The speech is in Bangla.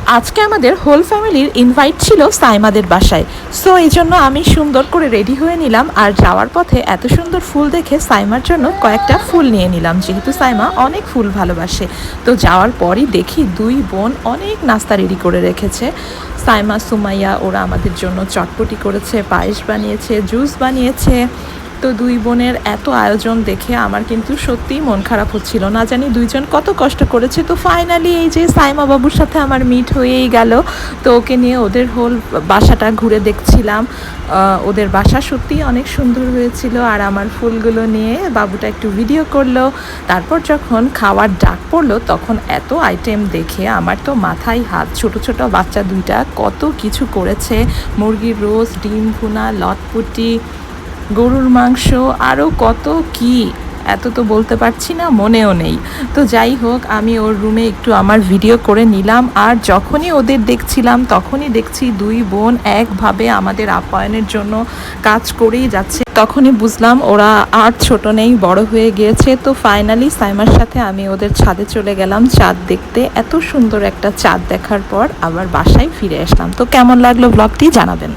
আজকে আমাদের হোল ফ্যামিলির ইনভাইট ছিল সাইমাদের বাসায়। সো এই জন্য আমি সুন্দর করে রেডি হয়ে নিলাম, আর যাওয়ার পথে এত সুন্দর ফুল দেখে সাইমার জন্য কয়েকটা ফুল নিয়ে নিলাম, যেহেতু সাইমা অনেক ফুল ভালোবাসে। তো যাওয়ার পরই দেখি দুই বোন অনেক নাস্তা রেডি করে রেখেছে। সাইমা সুমাইয়া ওরা আমাদের জন্য চটপটি করেছে, পায়েস বানিয়েছে, জুস বানিয়েছে। তো দুই বোনের এত আয়োজন দেখে আমার কিন্তু সত্যিই মন খারাপ হচ্ছিল, না জানি দুইজন কত কষ্ট করেছে। তো ফাইনালি এই যে সাইমা বাবুর সাথে আমার মিট হয়েই গেল। তো ওকে নিয়ে ওদের হোল বাসাটা ঘুরে দেখছিলাম। ওদের বাসা সত্যিই অনেক সুন্দর হয়েছিল, আর আমার ফুলগুলো নিয়ে বাবুটা একটু ভিডিও করলো। তারপর যখন খাওয়ার ডাক পড়লো তখন এত আইটেম দেখে আমার তো মাথায় হাত। ছোট ছোট বাচ্চা দুইটা কত কিছু করেছে, মুরগির রোস্ট, ডিম ভুনা, লটপুটি, গরুর মাংস, আরও কত কি, এত তো বলতে পারছি না, মনেও নেই। তো যাই হোক, আমি ওর রুমে একটু আমার ভিডিও করে নিলাম, আর যখনই ওদের দেখছিলাম তখনই দেখছি দুই বোন একভাবে আমাদের আপ্যায়নের জন্য কাজ করেই যাচ্ছে। তখনই বুঝলাম ওরা আর ছোট নেই, বড় হয়ে গিয়েছে। তো ফাইনালি সাইমার সাথে আমি ওদের ছাদে চলে গেলাম চাঁদ দেখতে। এত সুন্দর একটা চাঁদ দেখার পর আবার বাসায় ফিরে আসলাম। তো কেমন লাগলো ব্লগটি জানাবেন।